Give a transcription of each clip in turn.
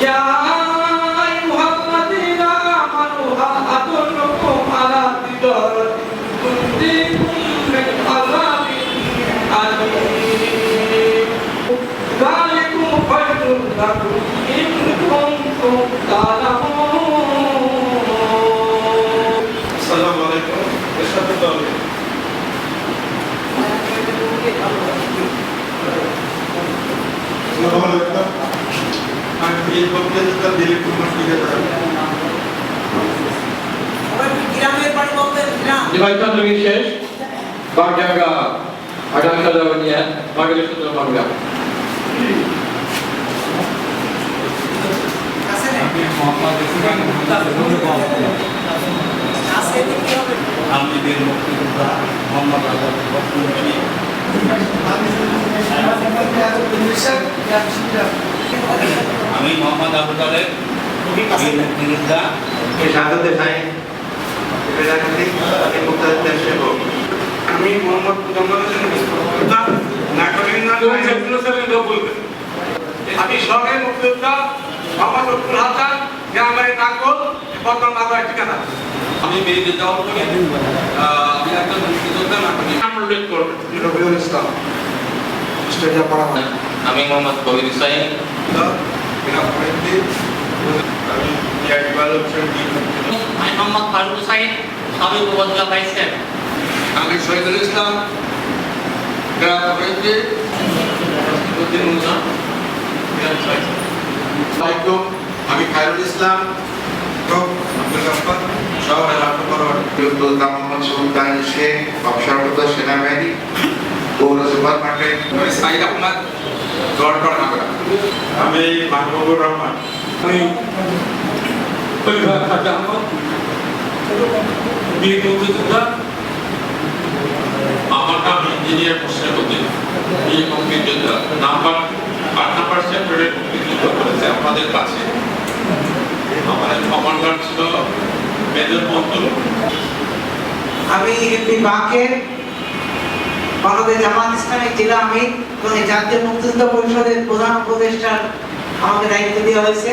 يا أيها الذين آمنوا هل أدلكم على تجارة تنجيكم من عذاب أليم ذلكم خير لكم إن كنتم تعلمون. السلام عليكم. Dibacakan lagi শেষ বাগডাঙ্গা আগামীকাল নিয়ে বাগের সূত্র বাংলা আমাদের মুক্তিযোদ্ধা মোহাম্মদ আজাদ বক্তব্যী আমি মোহাম্মদ আবু তালেব মুক্তিযোদ্ধা শাহাদাতে ভাই মুক্তিযোদ্ধার সেবক আমি মোহাম্মদ আমি সঙ্গে মুক্তিযোদ্ধা মোহাম্মদ আব্দুল হাসান গ্রামের নাগল বর্তমান নাগর ঠিকানা আমি বেরিয়ে যাওয়ার পরে আমি একজন মুক্তিযোদ্ধা নাগরিক উল্লেখ করবেন রবিউল ইসলাম স্টেজে পড়া হয় আমি মোহাম্মদ কবির হুসাইন আমি ইকবাল হোসেন আমি মোহাম্মদ ফারুক হুসাইন সাবেক উপজেলা ভাইস চেয়ারম্যান আমি শহীদুল ইসলাম গ্রাম পঞ্চায়েতে উদ্দিন মুসা আমি খায়রুল ইসলাম আব্দুল গাফফার শহর মোহাম্মদ সুলতান শেখ অবসরপ্রাপ্ত সেনাবাহিনী পৌর সুপার মার্কেট সাইদ আহমদ গড়গড় নাগরা আমি মাহবুবুর রহমান আমি পরিবার খাজা আহমদ বীর মুক্তিযোদ্ধা। আমার নাম ইঞ্জিনিয়ার মোশাররফ উদ্দিন এই মুক্তিযোদ্ধা নাম্বার 8 নাম্বার সেক্টরে মুক্তিযুদ্ধ করেছে আমাদের কাছে আমাদের কমান্ডার ছিল মেজর মন্টু। আমি এমপি বাকের বাংলাদেশ জামাত ইসলামী জেলা আমির এবং জাতীয় মুক্তিযুদ্ধ পরিষদের প্রধান উপদেষ্টার আমাকে দায়িত্ব দেওয়া হয়েছে।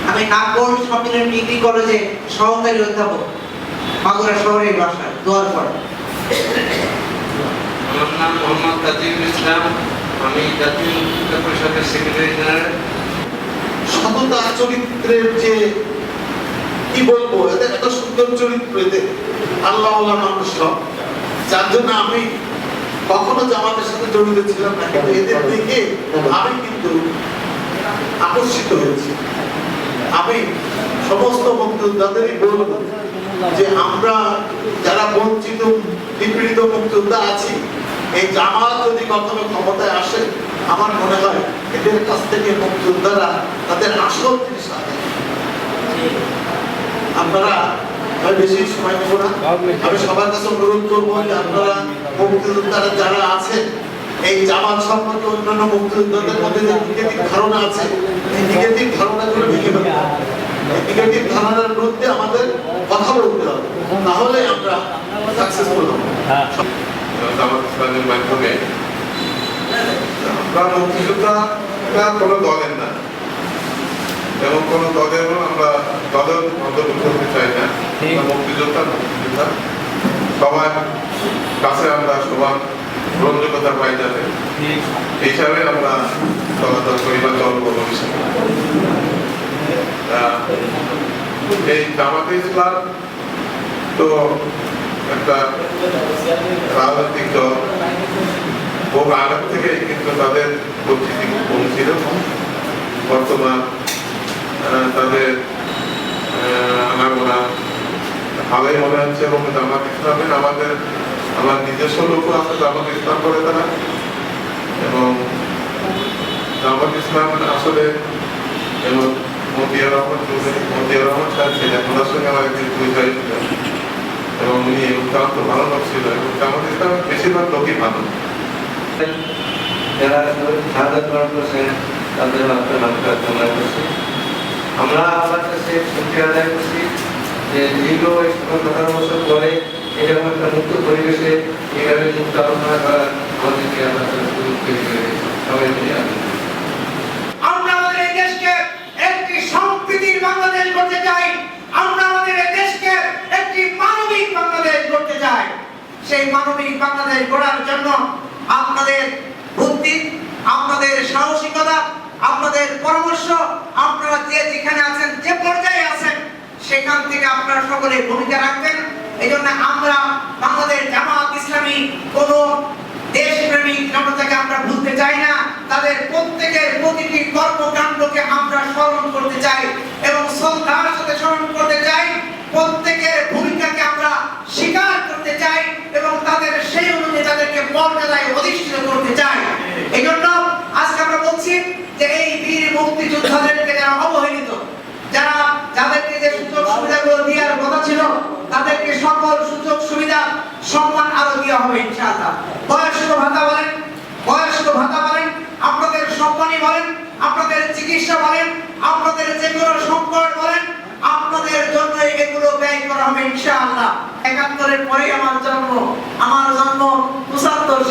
আমি নাগর সম্মিলন ডিগ্রি কলেজে সহকারী অধ্যাপক, মাগুরা শহরের বাসা দোয়ারপাড়া। আমার নাম মোহাম্মদ তাজিমুল ইসলাম, আমি জাতীয় মুক্তিযোদ্ধা পরিষদের সেক্রেটারি জেনারেল। সততা চরিত্রের যে কি বলবো, এদের এত সুন্দর চরিত্র, এদের আল্লাহ মানুষ সব, যার জন্য আমি কখনো জামাতের সাথে জড়িত ছিলাম না, কিন্তু এদের দিকে আমি কিন্তু আকর্ষিত হয়েছি। আমি সমস্ত মুক্তিযোদ্ধাদেরই বলবো যে আমরা যারা বঞ্চিত নিপীড়িত মুক্তিযোদ্ধা আছি, এই জামাত যদি কখনো ক্ষমতায় আসে, আমার মনে হয় এদের কাছ থেকে মুক্তিযোদ্ধারা তাদের আসল জিনিস আছে। আপনারা বেশি সময় নেব না, আমি সবার কাছে অনুরোধ করবো যে আপনারা মুক্তিযোদ্ধারা যারা আছেন, এই জামাত সম্পর্কে অন্যান্য মুক্তিযোদ্ধাদের মধ্যে যে নেগেটিভ ধারণা আছে, এই নেগেটিভ ধারণাগুলো ভেঙে ফেলতে হবে। এই নেগেটিভ ধারণার বিরুদ্ধে আমাদের কথা বলতে হবে, তাহলে আমরা সাকসেসফুল হব। জামাত ইসলামের মাধ্যমে আমরা মুক্তিযোদ্ধা কোনো দলের না, এবং কোনো দলেরও আমরা দলের অন্তর্ভুক্ত হতে চাই না। মুক্তিযোদ্ধা সবার কাছে আমরা সবার গ্রহণযোগ্যতা পাই যাবে হিসাবে আমরা চলাচল করি বা দল করবো। এই জামাতে ইসলাম তো একটা রাজনৈতিক দল, বহু আগে থেকে কিন্তু তাদের পরিচিতি কম ছিল। বর্তমান তাদের আনাগোনা ভালোই মনে হচ্ছে, এবং জামাত ইসলামের আমার নিজস্ব লোক আছে জামাত ইসলাম করে তারা, এবং জামাত ইসলাম আসলে এবং মতিয়ার রহমান চৌধুরী, মতিয়ার রহমান সাহেব ছিলেন, ওনার সঙ্গে আমার একদিন পরিচয় ছিল, এবং উনি অত্যন্ত ভালো লোক ছিল, এবং জামাত ইসলামের বেশিরভাগ লোকই ভালো। যারা শাহাদাত বরণ করেছেন তাদের মাত্রা কামনা করছি। আমরা আমার কাছে শুকরিয়া আদায় করছি যে দীর্ঘ 17 বছর পরে এরকম একটা মুক্ত পরিবেশে এভাবে মুক্ত আলোচনা করার আমাদেরকে আমরা সুযোগ তৈরি করে সবাই মিলে আমরা এই দেশকে একটি আপনাদের বুদ্ধি, আপনাদের সাহসিকতা, আপনাদের পরামর্শ, আপনারা যে যেখানে আছেন, যে পর্যায়ে আছেন, সেখান থেকে আপনারা সকলে ভূমিকা রাখবেন। এই জন্য আমরা বাংলাদেশ জামাত ইসলামী কোন দেশপ্রেমিক জনতাকে আমরা ভুলতে চাই না। তাদের প্রত্যেকের প্রতিটি কর্মকাণ্ডকে আমরা স্মরণ করতে চাই এবং শ্রদ্ধার সাথে স্মরণ করতে চাই। প্রত্যেকের ভূমিকাকে আমরা স্বীকার করতে চাই এবং তাদের সেই অনুযায়ী তাদেরকে মর্যাদায় অধিষ্ঠিত করতে চাই। এই জন্য আজকে আমরা বলছি যে এই বীর মুক্তিযোদ্ধাদেরকে যারা অবহেলিত, যারা যাদেরকে যে সুযোগ সুবিধাগুলো দেওয়ার কথা ছিল, তাদেরকে সকল সুযোগ সুবিধা সম্মান আরো দেওয়া হবে ইনশাআল্লাহ। বয়স্ক ভাতা বলেন, আপনাদের সম্মানী বলেন, আপনাদের চিকিৎসা বলেন, আপনাদের যে কোনো সংকট বলেন, আপনাদের জন্য এগুলো ব্যয় করা হবে ইনশাআল্লাহ। ৭১-এর পরে আমার জন্ম ৭৫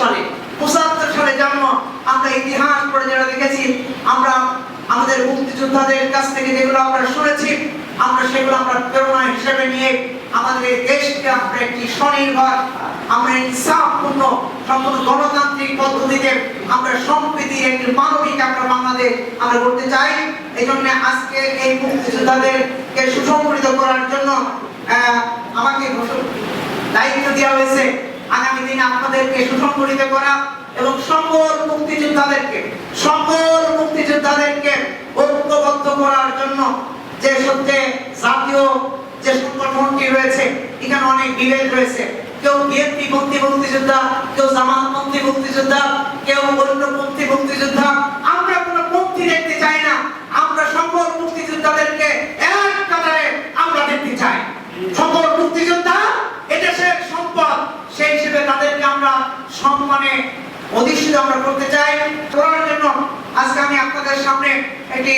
সালে জন্ম। আমরা ইতিহাস পড়ে যেটা দেখেছি, আমরা আমাদের মুক্তিযোদ্ধাদের কাছ থেকে যেগুলো আমরা শুনেছি, আমরা সেগুলো আমরা প্রেরণা হিসেবে নিয়ে আমাদের এই দেশকে আমরা একটি স্বনির্ভর, আমরা ইনসাফপূর্ণ, সম্পূর্ণ গণতান্ত্রিক পদ্ধতিতে আমরা সম্প্রীতির একটি মানবিক আমরা বাংলাদেশ আমরা করতে চাই। এই জন্য আজকে এই মুক্তিযোদ্ধাদেরকে সুসংগঠিত করার জন্য আমাকে দায়িত্ব দেওয়া হয়েছে আগামী দিনে আপনাদেরকে সুসংগঠিত করা এবং সকল মুক্তিযোদ্ধাদেরকে ঐক্যবদ্ধ করার জন্য। যে সত্যি জাতীয় যে সংগঠনটি রয়েছে, এখানে অনেক বিভেদ রয়েছে। কেউ বিএনপি পন্থী মুক্তিযোদ্ধা, কেউ জামাত পন্থী মুক্তিযোদ্ধা, কেউ অন্যপন্থী মুক্তিযোদ্ধা। আমরা কোনো পন্থী দেখতে চাই না, আমরা সকল মুক্তিযোদ্ধাদেরকে এক কাতারে আমরা দেখতে চাই। সকল মুক্তিযোদ্ধা এদেশের সম্পদ, সেই হিসেবে তাদেরকে আমরা সম্মানে অধিষ্ঠিত আমরা করতে চাই। করার জন্য আজকে আমি আপনাদের সামনে একটি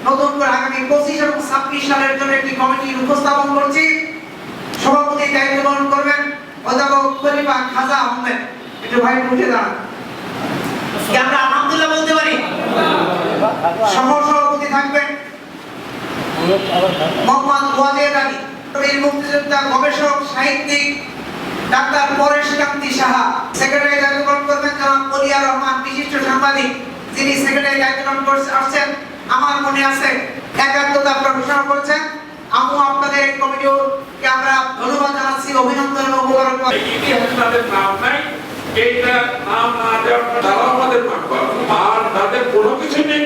নতুন করে আগামী 25 এবং 26 সালের জন্য একটি কমিটি উপস্থাপন করছি। সভাপতি দায়িত্ব পালন করবেন অধ্যাপক খলিফা খাজা আহমেদ। একটু ভাই উঠে দাঁড়ান, কি আমরা আলহামদুলিল্লাহ বলতে পারি? সভাপতি থাকবেন মোহাম্মদ ওয়াজেদ আলী, বীর মুক্তিযোদ্ধা, গবেষক, সাহিত্যিক ডাক্তার পরেশ কান্তি সাহা। সেক্রেটারি দায়িত্ব পালন করবেন জনাব ওলিয়া রহমান, বিশিষ্ট সাংবাদিক, যিনি সেক্রেটারি দায়িত্ব পালন করছেন। আমার মনে আছে একাত্মতা আপনারা ঘোষণা করেছেন। আমি আপনাদের এই কমিটিকে আমরা ধন্যবাদ জানাচ্ছি, অভিনন্দন এবং মোবারকবাদ। ইতিহাস তাদের নাম নাই, এইটা নাম না দেওয়ার তারা আমাদের আর তাদের কোনো কিছু নেই।